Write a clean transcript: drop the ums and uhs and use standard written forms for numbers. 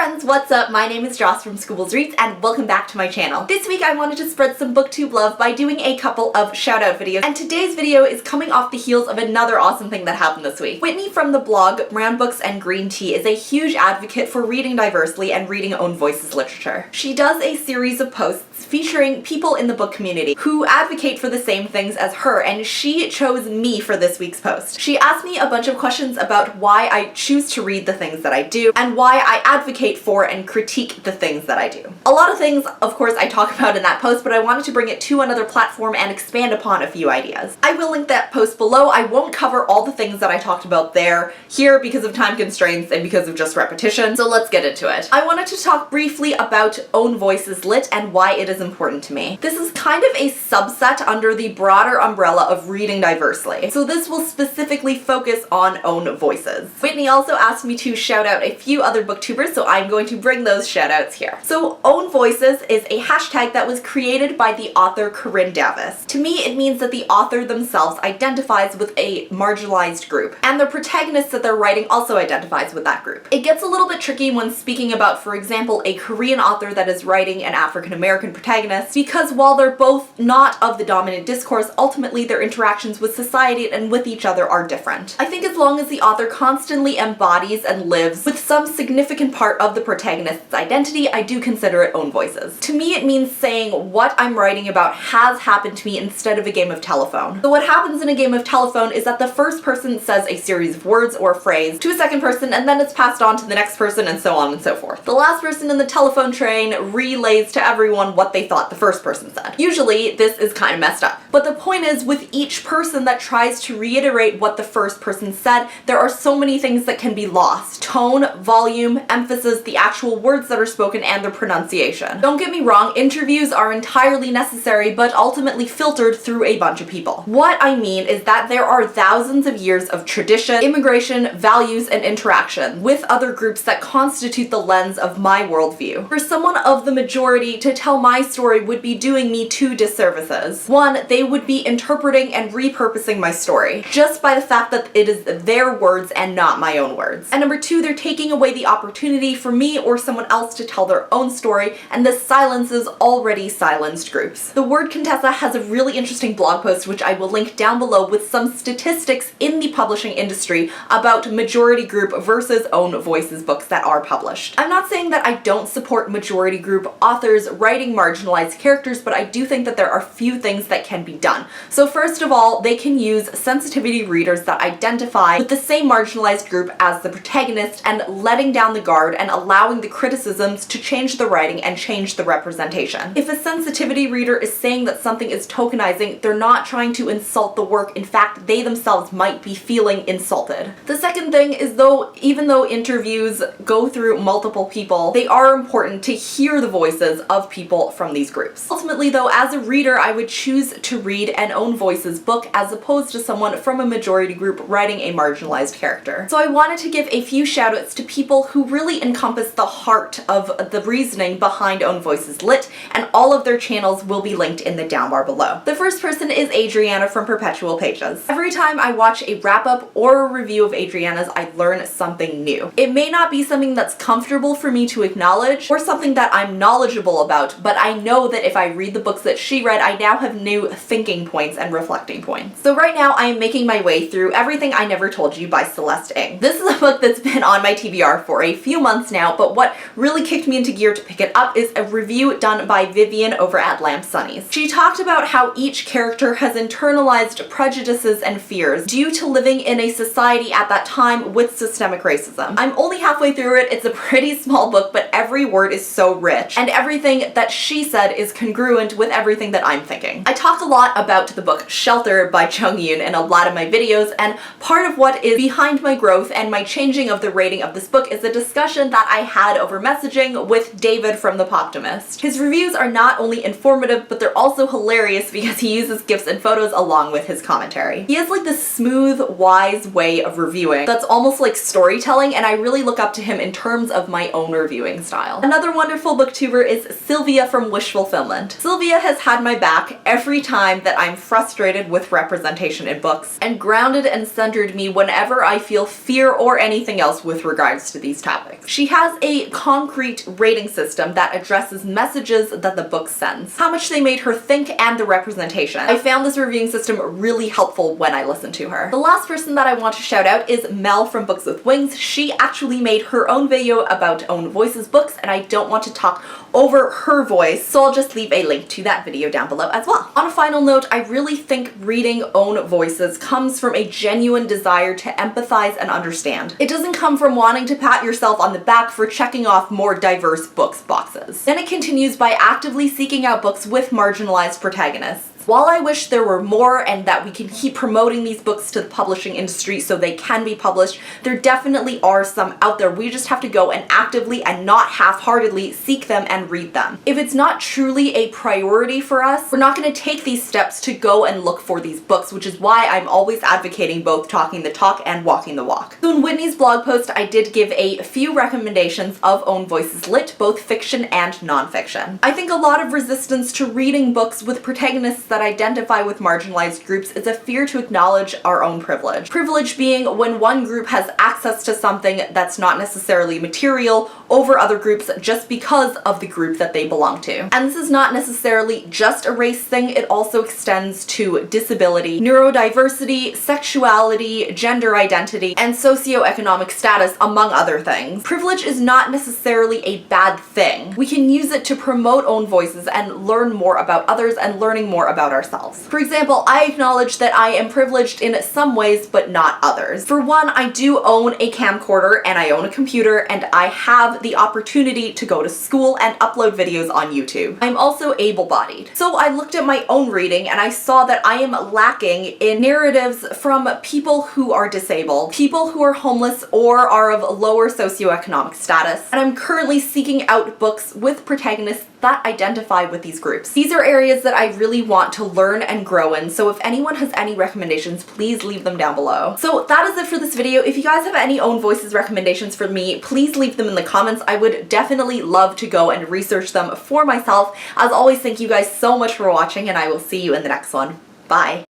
friends, what's up? My name is Joss from squibblesreads and welcome back to my channel. This week I wanted to spread some booktube love by doing a couple of shoutout videos, and today's video is coming off the heels of another awesome thing that happened this week. Whitney from the blog Brown Books and Green Tea is a huge advocate for reading diversely and reading Ownvoices literature. She does a series of posts featuring people in the book community who advocate for the same things as her, and she chose me for this week's post. She asked me a bunch of questions about why I choose to read the things that I do and why I advocate for and critique the things that I do. A lot of things, of course, I talk about in that post, but I wanted to bring it to another platform and expand upon a few ideas. I will link that post below. I won't cover all the things that I talked about here because of time constraints and because of just repetition, so let's get into it. I wanted to talk briefly about Ownvoices Lit and why it is important to me. This is kind of a subset under the broader umbrella of reading diversely, so this will specifically focus on Ownvoices. Whitney also asked me to shout out a few other booktubers, so I'm going to bring those shoutouts here. So Ownvoices is a hashtag that was created by the author Corinne Davis. To me, it means that the author themselves identifies with a marginalized group, and the protagonist that they're writing also identifies with that group. It gets a little bit tricky when speaking about, for example, a Korean author that is writing an African-American protagonist, because while they're both not of the dominant discourse, ultimately their interactions with society and with each other are different. I think as long as the author constantly embodies and lives with some significant part of the protagonist's identity, I do consider it Ownvoices. To me, it means saying what I'm writing about has happened to me instead of a game of telephone. So what happens in a game of telephone is that the first person says a series of words or phrase to a second person, and then it's passed on to the next person, and so on and so forth. The last person in the telephone train relays to everyone what they thought the first person said. Usually, this is kind of messed up. But the point is, with each person that tries to reiterate what the first person said, there are so many things that can be lost. Tone, volume, emphasis, the actual words that are spoken, and their pronunciation. Don't get me wrong, interviews are entirely necessary, but ultimately filtered through a bunch of people. What I mean is that there are thousands of years of tradition, immigration, values, and interaction with other groups that constitute the lens of my worldview. For someone of the majority to tell my story would be doing me two disservices. One, they would be interpreting and repurposing my story, just by the fact that it is their words and not my own words. And number two, they're taking away the opportunity for me or someone else to tell their own story, and this silences already silenced groups. The Word Contessa has a really interesting blog post, which I will link down below, with some statistics in the publishing industry about majority group versus Ownvoices books that are published. I'm not saying that I don't support majority group authors writing marginalized characters, but I do think that there are few things that can be done. So first of all, they can use sensitivity readers that identify with the same marginalized group as the protagonist, and letting down the guard and allowing the criticisms to change the writing and change the representation. If a sensitivity reader is saying that something is tokenizing, they're not trying to insult the work. In fact, they themselves might be feeling insulted. The second thing is, even though interviews go through multiple people, they are important to hear the voices of people from these groups. Ultimately though, as a reader, I would choose to read an Ownvoices book as opposed to someone from a majority group writing a marginalized character. So I wanted to give a few shoutouts to people who really encompass the heart of the reasoning behind Ownvoices Lit, and all of their channels will be linked in the down bar below. The first person is Adriana from Perpetual Pages. Every time I watch a wrap-up or a review of Adriana's, I learn something new. It may not be something that's comfortable for me to acknowledge or something that I'm knowledgeable about, but I know that if I read the books that she read, I now have new thinking points and reflecting points. So right now I am making my way through Everything I Never Told You by Celeste Ng. This is a book that's been on my TBR for a few months now, but what really kicked me into gear to pick it up is a review done by Vivian over at Lamp Sunnies. She talked about how each character has internalized prejudices and fears due to living in a society at that time with systemic racism. I'm only halfway through it. It's a pretty small book, but every word is so rich, and everything that she said is congruent with everything that I'm thinking. I talk a lot about the book Shelter by Chung Yoon in a lot of my videos, and part of what is behind my growth and my changing of the rating of this book is a discussion that I had over messaging with David from The Poptimist. His reviews are not only informative, but they're also hilarious because he uses GIFs and photos along with his commentary. He has like this smooth, wise way of reviewing that's almost like storytelling, and I really look up to him in terms of my own reviewing style. Another wonderful booktuber is Sylvia from Wish Fulfillment. Sylvia has had my back every time that I'm frustrated with representation in books, and grounded and centered me whenever I feel fear or anything else with regards to these topics. She She has a concrete rating system that addresses messages that the book sends, how much they made her think, and the representation. I found this reviewing system really helpful when I listened to her. The last person that I want to shout out is Mel from Books with Wings. She actually made her own video about Ownvoices books, and I don't want to talk over her voice, so I'll just leave a link to that video down below as well. On a final note, I really think reading Ownvoices comes from a genuine desire to empathize and understand. It doesn't come from wanting to pat yourself on the back for checking off more diverse books boxes. Then it continues by actively seeking out books with marginalized protagonists. While I wish there were more and that we can keep promoting these books to the publishing industry so they can be published, there definitely are some out there. We just have to go and actively and not half-heartedly seek them and read them. If it's not truly a priority for us, we're not going to take these steps to go and look for these books, which is why I'm always advocating both talking the talk and walking the walk. So in Whitney's blog post, I did give a few recommendations of Ownvoices lit, both fiction and nonfiction. I think a lot of resistance to reading books with protagonists that identify with marginalized groups is a fear to acknowledge our own privilege. Privilege being when one group has access to something that's not necessarily material over other groups just because of the group that they belong to. And this is not necessarily just a race thing, it also extends to disability, neurodiversity, sexuality, gender identity, and socioeconomic status, among other things. Privilege is not necessarily a bad thing. We can use it to promote Ownvoices and learn more about others and learning more about ourselves. For example, I acknowledge that I am privileged in some ways but not others. For one, I do own a camcorder and I own a computer and I have the opportunity to go to school and upload videos on YouTube. I'm also able-bodied. So I looked at my own reading and I saw that I am lacking in narratives from people who are disabled, people who are homeless or are of lower socioeconomic status, and I'm currently seeking out books with protagonists that identify with these groups. These are areas that I really want to learn and grow in, so if anyone has any recommendations, please leave them down below. So that is it for this video. If you guys have any Ownvoices recommendations for me, please leave them in the comments. I would definitely love to go and research them for myself. As always, thank you guys so much for watching, and I will see you in the next one. Bye!